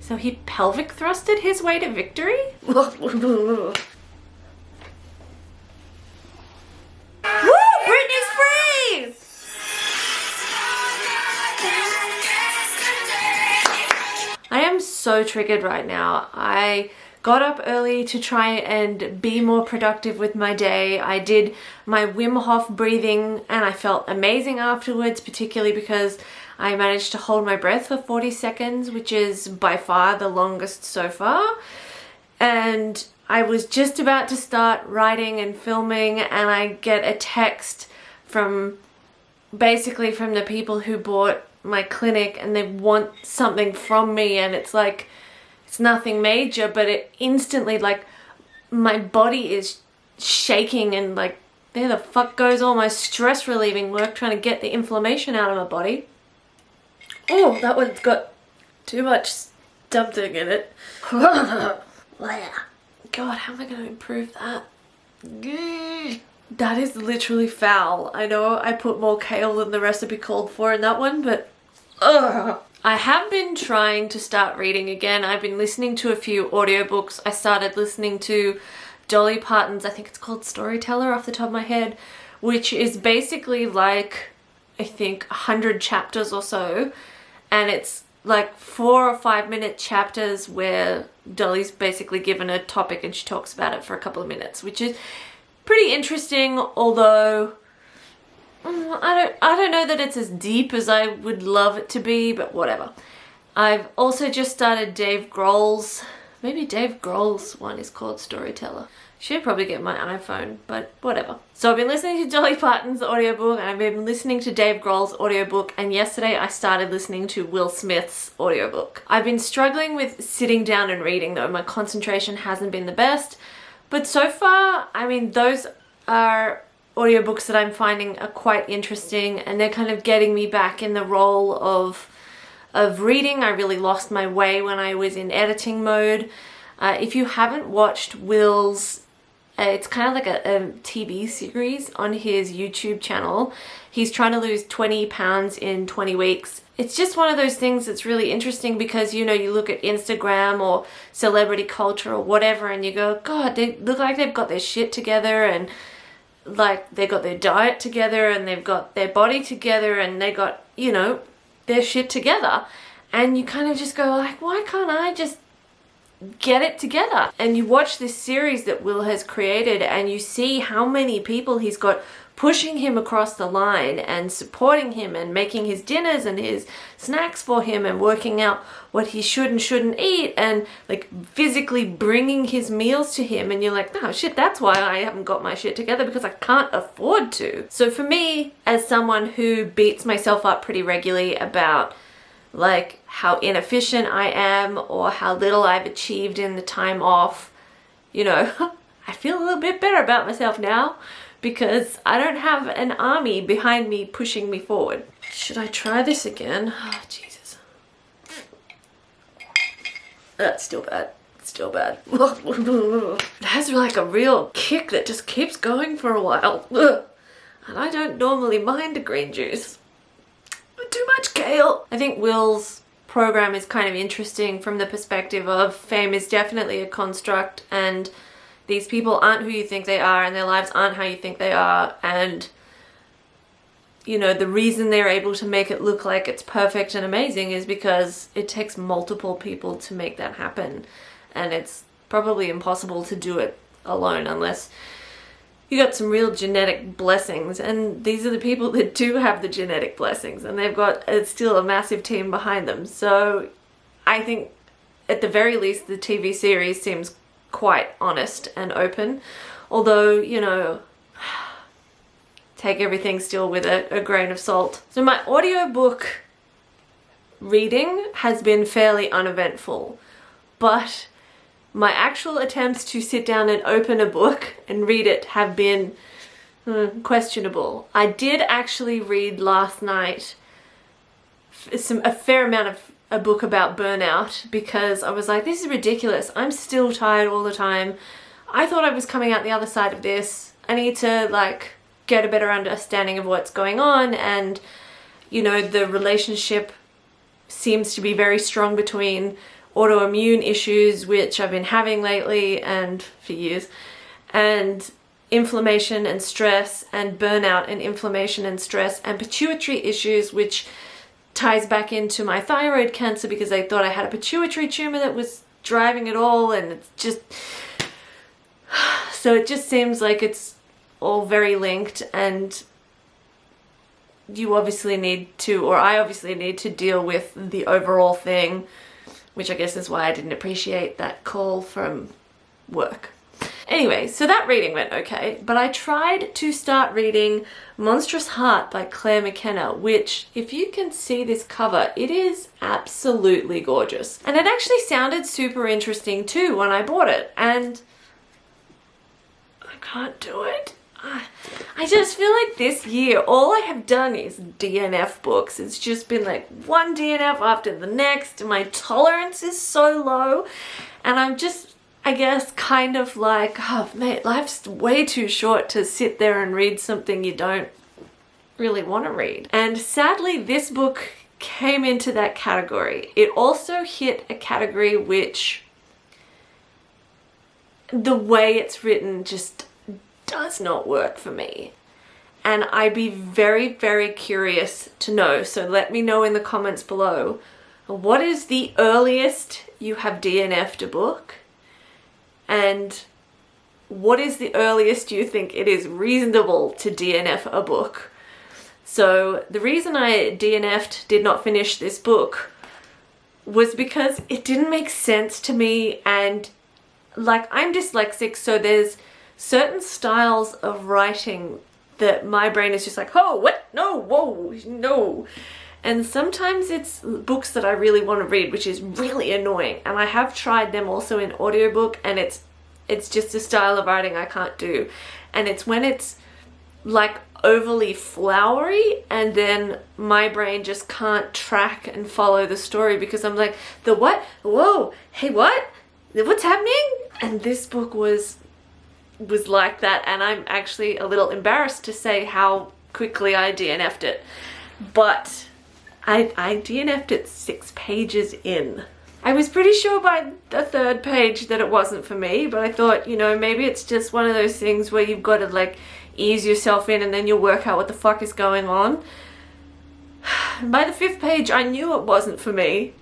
So he pelvic thrusted his way to victory? Woo! Britney's free! I am so triggered right now. I got up early to try and be more productive with my day. I did my Wim Hof breathing and I felt amazing afterwards, particularly because I managed to hold my breath for 40 seconds, which is by far the longest so far. And I was just about to start writing and filming and I get a text from basically from the people who bought my clinic and they want something from me, and it's like, it's nothing major, but it instantly, like, my body is shaking and like, there the fuck goes all my stress relieving work trying to get the inflammation out of my body. Oh, that one's got too much something in it. God, how am I going to improve that? That is literally foul. I know I put more kale than the recipe called for in that one, but ugh. I have been trying to start reading again. I've been listening to a few audiobooks. I started listening to Dolly Parton's, I think it's called Storyteller off the top of my head, which is basically like, I think 100 chapters or so, and it's like 4 or 5 minute chapters where Dolly's basically given a topic and she talks about it for a couple of minutes, which is pretty interesting, although I don't know that it's as deep as I would love it to be, but whatever. I've also just started Dave Grohl's, maybe Dave Grohl's one is called Storyteller. Should probably get my iPhone, but whatever. So I've been listening to Dolly Parton's audiobook and I've been listening to Dave Grohl's audiobook, and yesterday I started listening to Will Smith's audiobook. I've been struggling with sitting down and reading though. My concentration hasn't been the best, but so far, I mean, those are audiobooks that I'm finding are quite interesting and they're kind of getting me back in the role of reading. I really lost my way when I was in editing mode. If you haven't watched Will's, it's kind of like a TV series on his YouTube channel. He's trying to lose 20 pounds in 20 weeks. It's just one of those things that's really interesting because, you know, you look at Instagram or celebrity culture or whatever and you go, God, they look like they've got their shit together and like they got their diet together and they've got their body together and they got, you know, their shit together. And you kind of just go like, why can't I just get it together? And you watch this series that Will has created and you see how many people he's got pushing him across the line and supporting him and making his dinners and his snacks for him and working out what he should and shouldn't eat and like physically bringing his meals to him, and you're like, no shit, that's why I haven't got my shit together, because I can't afford to. So for me, as someone who beats myself up pretty regularly about like how inefficient I am or how little I've achieved in the time off, you know, I feel a little bit better about myself now because I don't have an army behind me pushing me forward. Should I try this again? Oh, Jesus. That's still bad. Still bad. It has like a real kick that just keeps going for a while. And I don't normally mind a green juice. Too much kale. I think Will's program is kind of interesting from the perspective of fame is definitely a construct, and these people aren't who you think they are and their lives aren't how you think they are, and you know, the reason they're able to make it look like it's perfect and amazing is because it takes multiple people to make that happen, and it's probably impossible to do it alone unless you got some real genetic blessings, and these are the people that do have the genetic blessings and they've got still a massive team behind them. So I think at the very least the TV series seems quite honest and open, although, you know, take everything still with a grain of salt. So my audiobook reading has been fairly uneventful, but my actual attempts to sit down and open a book and read it have been questionable. I did actually read last night a fair amount of a book about burnout because I was like, this is ridiculous. I'm still tired all the time. I thought I was coming out the other side of this. I need to like get a better understanding of what's going on, and you know, the relationship seems to be very strong between autoimmune issues, which I've been having lately and for years, and inflammation and stress, and burnout and inflammation and stress, and pituitary issues, which ties back into my thyroid cancer because I thought I had a pituitary tumor that was driving it all, and it's just, so it just seems like it's all very linked, and you obviously need to, or I obviously need to deal with the overall thing, which I guess is why I didn't appreciate that call from work. Anyway, so that reading went okay, but I tried to start reading Monstrous Heart by Claire McKenna, which, if you can see this cover, it is absolutely gorgeous. And it actually sounded super interesting too when I bought it, and I can't do it. I just feel like this year, all I have done is DNF books. It's just been like one DNF after the next, and my tolerance is so low, and I'm just, I guess, kind of like, oh mate, life's way too short to sit there and read something you don't really want to read. And sadly, this book came into that category. It also hit a category which, the way it's written just does not work for me. And I'd be very, very curious to know, so let me know in the comments below, what is the earliest you have DNF'd a book? And what is the earliest you think it is reasonable to DNF a book? So the reason I DNF'd, did not finish this book, was because it didn't make sense to me, and like, I'm dyslexic, so there's certain styles of writing that my brain is just like, oh, what? No, whoa, no. And sometimes it's books that I really want to read, which is really annoying. And I have tried them also in audiobook, and it's just a style of writing I can't do. And it's when it's like overly flowery, and then my brain just can't track and follow the story because I'm like, the what? Whoa, hey, what? What's happening? And this book was like that, and I'm actually a little embarrassed to say how quickly I DNF'd it. But I DNF'd it 6 pages in. I was pretty sure by the 3rd page that it wasn't for me, but I thought, you know, maybe it's just one of those things where you've got to like ease yourself in and then you'll work out what the fuck is going on. By the 5th page, I knew it wasn't for me,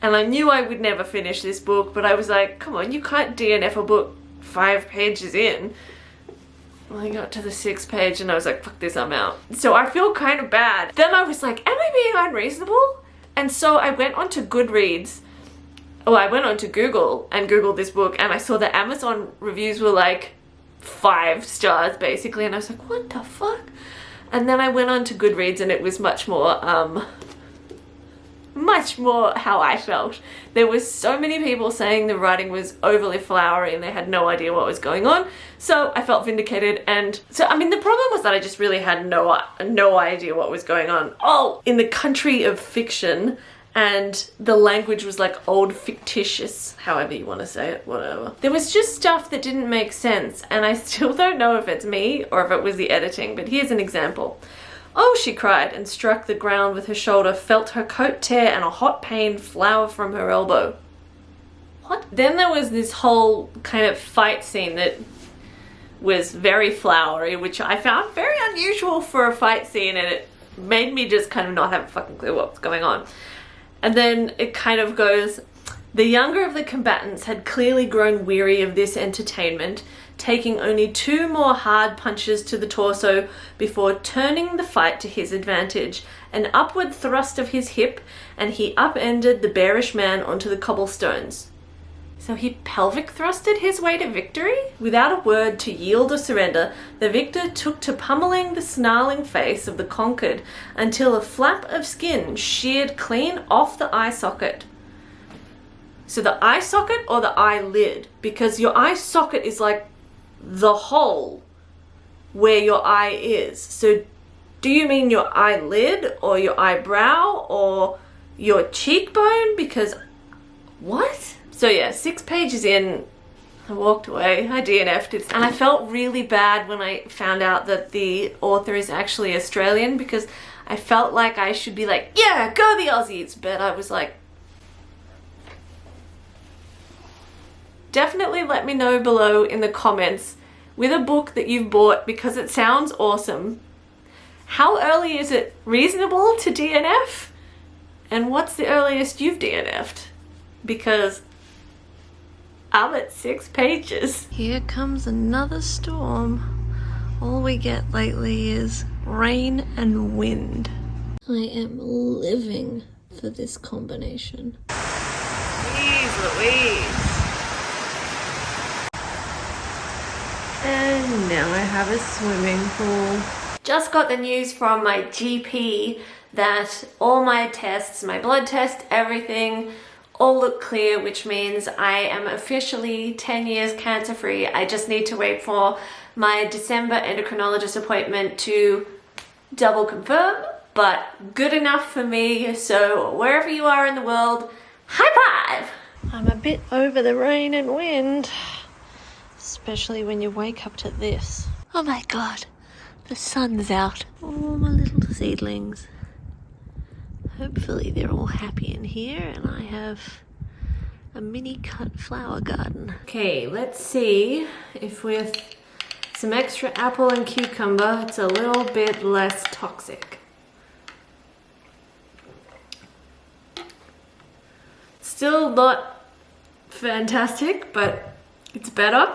and I knew I would never finish this book, but I was like, come on, you can't DNF a book 5 pages in. Well, I got to the 6th page and I was like, fuck this, I'm out. So I feel kind of bad. Then I was like, am I being unreasonable? And so I went onto Goodreads. Oh, I went onto Google and Googled this book, and I saw the Amazon reviews were like 5 stars basically, and I was like, what the fuck? And then I went on to Goodreads, and it was much more how I felt. There was so many people saying the writing was overly flowery and they had no idea what was going on, so I felt vindicated. And so, I mean, the problem was that I just really had no idea what was going on. Oh, in the country of fiction, and the language was like old fictitious, however you want to say it, whatever. There was just stuff that didn't make sense, and I still don't know if it's me or if it was the editing, but here's an example. Oh, she cried and struck the ground with her shoulder, felt her coat tear and a hot pain flower from her elbow. What? Then there was this whole kind of fight scene that was very flowery, which I found very unusual for a fight scene, and it made me just kind of not have a fucking clue what was going on. And then it kind of goes, the younger of the combatants had clearly grown weary of this entertainment, taking only 2 more hard punches to the torso before turning the fight to his advantage. An upward thrust of his hip, and he upended the bearish man onto the cobblestones. So he pelvic thrusted his way to victory? Without a word to yield or surrender, the victor took to pummeling the snarling face of the conquered until a flap of skin sheared clean off the eye socket. So the eye socket or the eyelid? Because your eye socket is like the hole where your eye is. So do you mean your eyelid or your eyebrow or your cheekbone? Because what? So yeah, 6 pages in, I walked away, I DNF'd it, and I felt really bad when I found out that the author is actually Australian, because I felt like I should be like, yeah, go the Aussies, but I was like, definitely let me know below in the comments with a book that you've bought because it sounds awesome. How early is it reasonable to DNF? And what's the earliest you've DNF'd? Because I'm at 6 pages. Here comes another storm. All we get lately is rain and wind. I am living for this combination. Jeez Louise. And now I have a swimming pool. Just got the news from my GP that all my tests, my blood test, everything, all look clear, which means I am officially 10 years cancer free. I just need to wait for my December endocrinologist appointment to double confirm, but good enough for me. So wherever you are in the world, high five! I'm a bit over the rain and wind, especially when you wake up to this. Oh my God, the sun's out. Oh, my little seedlings. Hopefully they're all happy in here and I have a mini cut flower garden. Okay, let's see if with some extra apple and cucumber, it's a little bit less toxic. Still not fantastic, but it's better.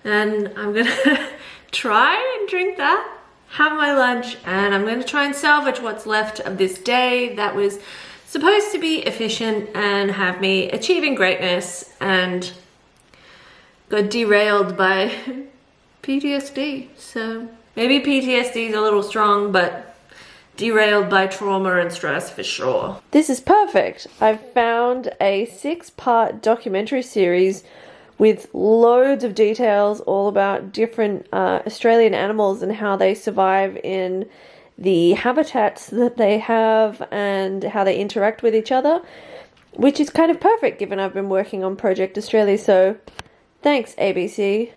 And I'm gonna try and drink that, have my lunch, and I'm going to try and salvage what's left of this day that was supposed to be efficient and have me achieving greatness and got derailed by PTSD. So maybe PTSD is a little strong, but derailed by trauma and stress for sure. This is perfect. I've found a 6-part documentary series with loads of details all about different Australian animals and how they survive in the habitats that they have and how they interact with each other, which is kind of perfect given I've been working on Project Australia. So thanks, ABC.